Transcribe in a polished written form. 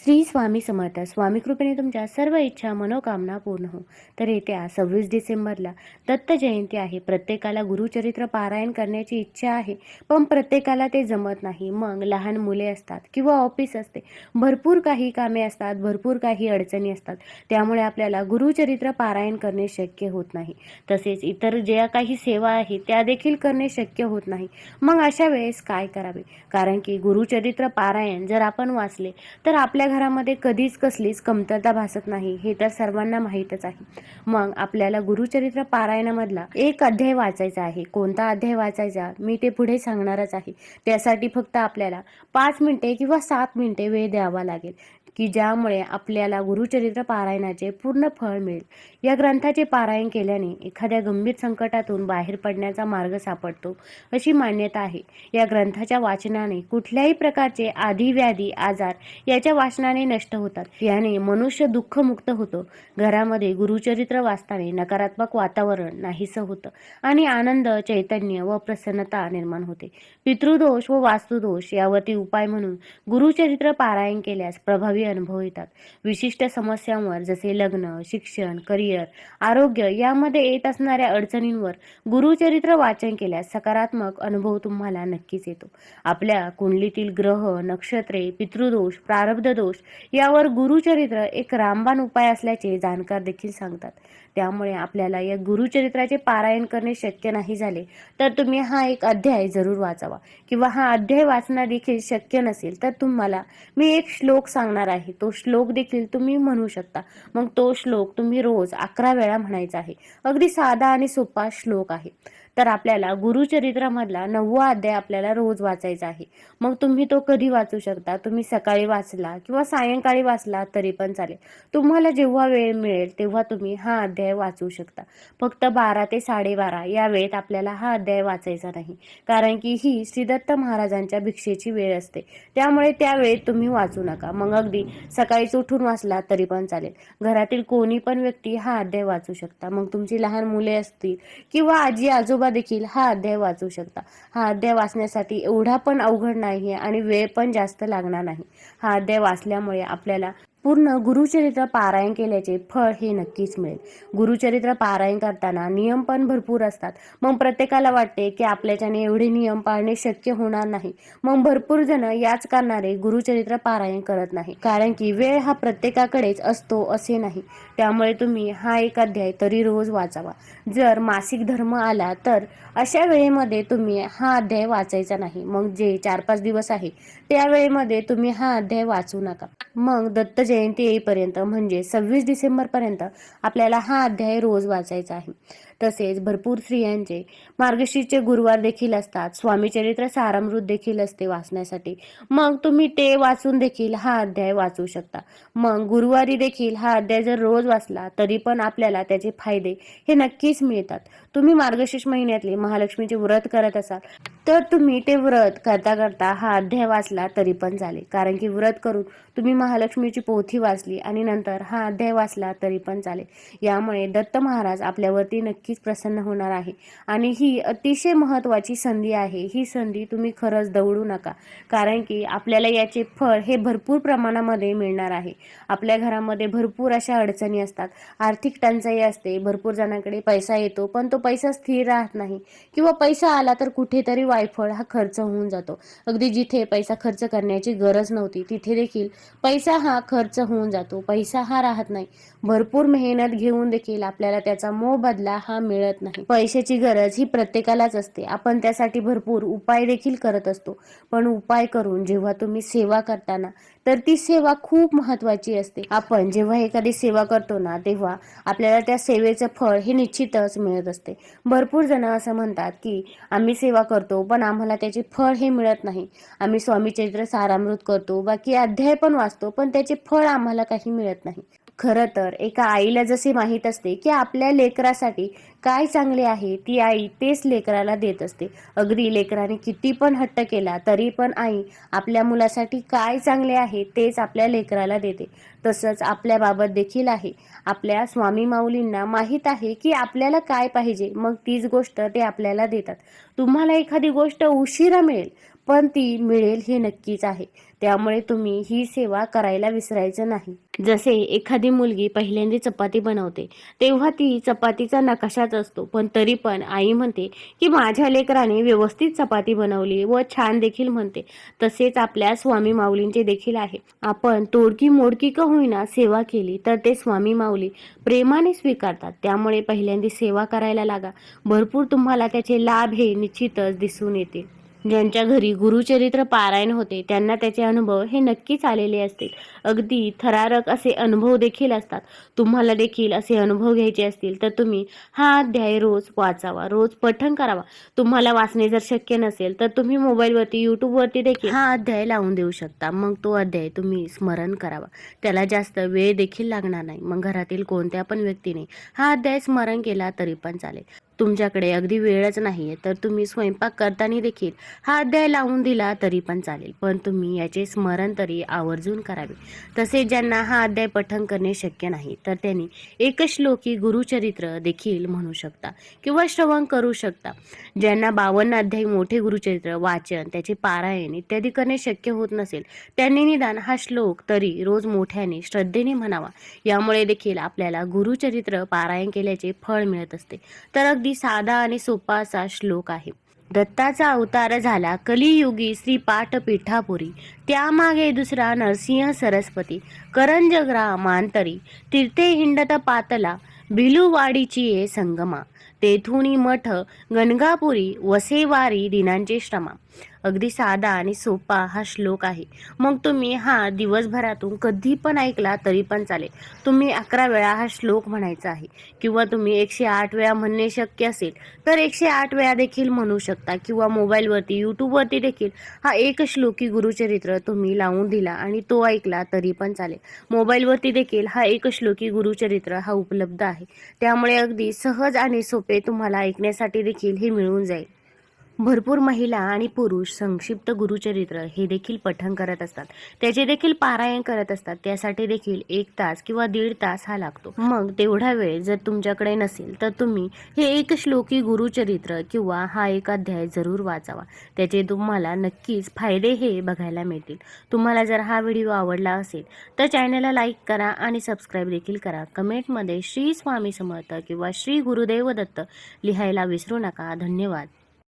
श्री स्वामी समर्थ. स्वामी कृपेने तुमच्या सर्व इच्छा मनोकामना पूर्ण हो. तर येत्या 26 डिसेंबरला दत्त जयंती आहे. प्रत्येकाला गुरुचरित्र पारायण करण्याची इच्छा आहे, पण प्रत्येकाला ते जमत नाही. मग लहान मुले असतात किंवा ऑफिस असते, भरपूर काही कामे असतात, भरपूर काही अडचणी असतात. त्यामुळे आपल्याला गुरुचरित्र पारायण करणे शक्य होत नाही. तसेच इतर ज्या काही सेवा आहेत त्या देखील करणे शक्य होत नाही. मग अशा वेळेस काय करावे? कारण की गुरुचरित्र पारायण जर आपण वाचले तर आपल्या घरामध्ये कधीच कसलीच कमतरता भासत नाही, हे तर सर्वांना माहीतच आहे. मग आपल्याला गुरुचरित्र पारायणामधला एक अध्याय वाचायचा आहे. कोणता अध्याय वाचायचा मी ते पुढे सांगणारच आहे. त्यासाठी फक्त आपल्याला 5 मिनिटे किंवा 7 मिनिटे वेळ द्यावा लागेल, की ज्यामुळे आपल्याला गुरुचरित्र पारायणाचे पूर्ण फळ मिळेल. या ग्रंथाचे पारायण केल्याने एखाद्या गंभीर संकटातून बाहेर पडण्याचा मार्ग सापडतो अशी मान्यता आहे. या ग्रंथाच्या वाचनाने कुठल्याही प्रकारचे आधी व्याधी आजार याच्या वाचनाने नष्ट होतात. याने मनुष्य दुःखमुक्त होतो. घरामध्ये गुरुचरित्र वाचताना नकारात्मक वातावरण नाहीसं होतं आणि आनंद, चैतन्य व प्रसन्नता निर्माण होते. पितृदोष व वास्तुदोष यावरती उपाय म्हणून गुरुचरित्र पारायण केल्यास प्रभावी अनुभव येतात. विशिष्ट समस्यांवर जसे लग्न, शिक्षण, करिअर, आरोग्य यामध्ये येत असणाऱ्या अडचणींवर गुरुचरित्र वाचन केल्यास सकारात्मक अनुभव तुम्हाला नक्कीच येतो. आपल्या कुंडलीतील ग्रह, नक्षत्रे, पितृदोष, प्रारब्ध दोष यावर गुरुचरित्र एक रामबाण उपाय असल्याचे जाणकार देखील सांगतात. त्यामुळे आपल्याला या गुरुचरित्राचे पारायण करणे शक्य नाही झाले तर तुम्ही हा एक अध्याय जरूर वाचावा, किंवा हा अध्याय वाचणं देखील शक्य नसेल तर तुम्हाला मी एक श्लोक सांगणार आहे. तो श्लोक देखील तुम्ही म्हणू शकता. मग तो श्लोक तुम्ही रोज 11 वेळा म्हणायचा आहे. अगदी साधा आणि सोपा श्लोक आहे. तर आपल्याला गुरुचरित्रामधला 9वा अध्याय आपल्याला रोज वाचायचा आहे. मग तुम्ही तो कधी वाचू शकता? तुम्ही सकाळी वाचला किंवा सायंकाळी वाचला तरी पण चालेल. तुम्हाला जेव्हा वेळ मिळेल तेव्हा तुम्ही हा अध्याय वाचू शकता. फक्त 12 ते 12:30 या वेळेत आपल्याला हा अध्याय वाचायचा नाही, कारण की ही श्री दत्त महाराजांच्या भिक्षेची वेळ असते. त्यामुळे त्या वेळेत तुम्ही वाचू नका. मग अगदी सकाळीच उठून वाचला तरी पण चालेल. घरातील कोणी पण व्यक्ती हा अध्याय वाचू शकता. मग तुमची लहान मुले असतील किंवा आजी आजोबा देखील हा अध्याय वाचू शकता. हा अध्याय वाचण्यासाठी एवढा पण अवघड नाही आणि वेळ पण जास्त लागणार नाही. हा अध्याय वाचल्यामुळे आपल्याला पूर्ण गुरुचरित्र पारायण केल्याचे फळ हे नक्कीच मिळेल. गुरुचरित्र पारायण करताना नियम पण भरपूर असतात. मग प्रत्येकाला वाटते की आपल्याच्याने एवढे नियम पाळणे शक्य होणार नाही. मग भरपूर जण याच कारणाने गुरुचरित्र पारायण करत नाही, कारण की वेळ हा प्रत्येकाकडेच असतो असे नाही. त्यामुळे तुम्ही हा एक अध्याय तरी रोज वाचावा. जर मासिक धर्म आला तर अशा वेळेमध्ये तुम्ही हा अध्याय वाचायचा नाही. मग जे 4-5 दिवस आहे त्या वेळेमध्ये तुम्ही हा अध्याय वाचू नका. मग दत्त जयंती येईपर्यंत म्हणजे 26 डिसेंबरपर्यंत आपल्याला हा अध्याय रोज वाचायचा आहे. तसेच भरपूर स्त्रियांचे मार्गशीर्षचे गुरुवार देखील असतात. स्वामीचरित्र सारामृत देखील असते वाचण्यासाठी. मग तुम्ही ते वाचून देखील हा अध्याय वाचू शकता. मग गुरुवारी देखील हा अध्याय जर रोज वाचला तरी पण आपल्याला त्याचे फायदे हे नक्कीच मिळतात. तुम्ही मार्गशीर्ष महिन्यातले महालक्ष्मीचे व्रत करत असाल तर तुम्ही ते व्रत करता करता हा अध्याय वाचला तरी पण चालेल, कारण की व्रत करून तुम्ही महालक्ष्मीची पोथी वाचली आणि नंतर हा अध्याय वाचला तरी पण चालेल. यामुळे दत्त महाराज आपल्यावरती नक्कीच प्रसन्न होणार आहे आणि ही अतिशय महत्त्वाची संधी आहे. ही संधी तुम्ही खरंच दवडू नका, कारण की आपल्याला याचे फळ हे भरपूर प्रमाणामध्ये मिळणार आहे. आपल्या घरामध्ये भरपूर अशा अडचणी असतात, आर्थिक टंचाई असते, भरपूर जणांकडे पैसा येतो पण तो पैसा स्थिर राहत नाही, किंवा पैसा आला तर कुठेतरी वायफळ हा खर्च होऊन जातो. अगदी जिथे पैसा खर्च करण्याची गरज नव्हती तिथे देखील पैसा हा खर्च होऊन जातो. पैसा हा राहत नाही. भरपूर मेहनत घेऊन देखील आपल्याला त्याचा मोबदला हा मिळत नाही. पैशाची गरज ही प्रत्येकालाच असते. आपण त्यासाठी भरपूर उपाय देखील करत असतो, पण उपाय करून जेव्हा तुम्ही सेवा करताना तर ती सेवा खूप महत्त्वाची असते. आपण जेव्हा एखादी सेवा करतो ना तेव्हा आपल्याला त्या सेवेचं फळ हे निश्चितच मिळत असते. भरपूर जण असं म्हणतात की आम्ही सेवा करतो पण आम्हाला त्याचे फळ हे मिळत नाही. आम्ही स्वामीचरित्र सारामृत करतो, बाकी अध्याय पण वाचतो, पण त्याचे फळ आम्हाला काही मिळत नाही. खरं तर एका आईला जसे माहीत असते की आपल्या लेकरासाठी काय चांगले आहे, ती आई तेच लेकराला देत असते. अगदी लेकराने किती पण हट्ट केला तरी पण आई आपल्या मुलासाठी काय चांगले आहे तेच आपल्या लेकराला देते. तसंच आपल्या बाबत देखील आहे. आपल्या स्वामी माऊलींना माहीत आहे की आपल्याला काय पाहिजे, मग तीच गोष्ट ते आपल्याला देतात. तुम्हाला एखादी गोष्ट उशिरा मिळेल पण ती मिळेल हे नक्कीच आहे. त्यामुळे तुम्ही ही सेवा करायला विसरायचं नाही. जसे एखादी मुलगी पहिल्यांदा चपाती बनवते तेव्हा ती चपातीचा नकाशाच असतो, पण तरी पण आई म्हणते की माझ्या लेकराने व्यवस्थित चपाती बनवली व छान देखील म्हणते. तसेच आपल्या स्वामी माऊलींचे देखील आहे. आपण तोडकी मोडकी का होईना सेवा केली तर ते स्वामी माऊली प्रेमाने स्वीकारतात. त्यामुळे पहिल्यांदा सेवा करायला लागा. भरपूर तुम्हाला त्याचे लाभ हे निश्चितच दिसून येतील. ज्यांच्या घरी गुरुचरित्र पारायण होते त्यांना त्याचे अनुभव हे नक्कीच आलेले असतील. अगदी थरारक असे अनुभव देखील असतात. तुम्हाला देखील असे अनुभव घ्यायचे असतील तर तुम्ही हा अध्याय रोज वाचावा, रोज पठण करावा. तुम्हाला वाचणे जर शक्य नसेल तर तुम्ही मोबाईलवरती यूट्यूबवरती देखील हा अध्याय लावून देऊ शकता. मग तो अध्याय तुम्ही स्मरण करावा. त्याला जास्त वेळ देखील लागणार नाही. मग घरातील कोणत्या पण व्यक्तीने हा अध्याय स्मरण केला तरी पण चालेल. तुमच्याकडे अगदी वेळच नाहीये तर तुम्ही स्वयंपाक करताना देखील हा अध्याय लावून दिला तरी पण चालेल, पण तुम्ही याचे स्मरण तरी आवर्जून करावे. तसेच ज्यांना हा अध्याय पठण करणे शक्य नाही तर त्यांनी एकश्लोकी गुरुचरित्र देखील म्हणू शकता किंवा श्रवण करू शकता. ज्यांना 52 अध्याय मोठे गुरुचरित्र वाचन, त्याचे पारायण इत्यादी करणे शक्य होत नसेल त्यांनी निदान हा श्लोक तरी रोज मोठ्याने श्रद्धेने म्हणावा. यामुळे देखील आपल्याला गुरुचरित्र पारायण केल्याचे फळ मिळत असते. तर अगदी साधा आणि सोपा असा श्लोक आहे. दत्ताचा अवतार झाला कलियुगी श्री पाठपीठापुरी, त्यामागे दुसरा नरसिंह सरस्वती, करंजग्रा मांतरी, तीर्थे हिंडत पातला, भिलुवाडीची ये संगमा, तेथुनी मठ गणगापुरी, वसेवारी दिनांचे श्रमा. अगदी साधा आणि सोपा हा श्लोक आहे. मग तुम्ही हा दिवसभरातून कधी पण ऐकला तरी पण चालेल. तुम्ही 11 वेळा हा श्लोक म्हणायचा आहे किंवा तुम्ही 108 वेळा म्हणणे शक्य असेल तर 108 वेळा देखील म्हणू शकता किंवा मोबाईलवरती यूट्यूबवरती देखील हा एक श्लोकी गुरुचरित्र तुम्ही लावून दिला आणि तो ऐकला तरी पण चालेल. मोबाईलवरती देखील हा एक श्लोकी गुरुचरित्र हा उपलब्ध आहे. त्यामुळे अगदी सहज आणि सोपे तुम्हाला ऐकण्यासाठी देखील हे मिळून जाईल. भरपूर महिला आणि पुरुष संक्षिप्त गुरुचरित्र हे देखील पठण करत असतात, त्याचे देखील पारायण करत असतात. त्यासाठी देखील 1 तास किंवा 1.5 तास हा लागतो. मग तेवढा वेळ जर तुमच्याकडे नसेल तर तुम्ही हे एक श्लोकी गुरुचरित्र किंवा हा एक अध्याय जरूर वाचावा. त्याचे तुम्हाला नक्कीच फायदे हे बघायला मिळतील. तुम्हाला जर हा व्हिडिओ आवडला असेल तर चॅनलला लाईक करा आणि सबस्क्राईब देखील करा. कमेंटमध्ये श्री स्वामी समर्थ किंवा श्री गुरुदेव दत्त लिहायला विसरू नका. धन्यवाद.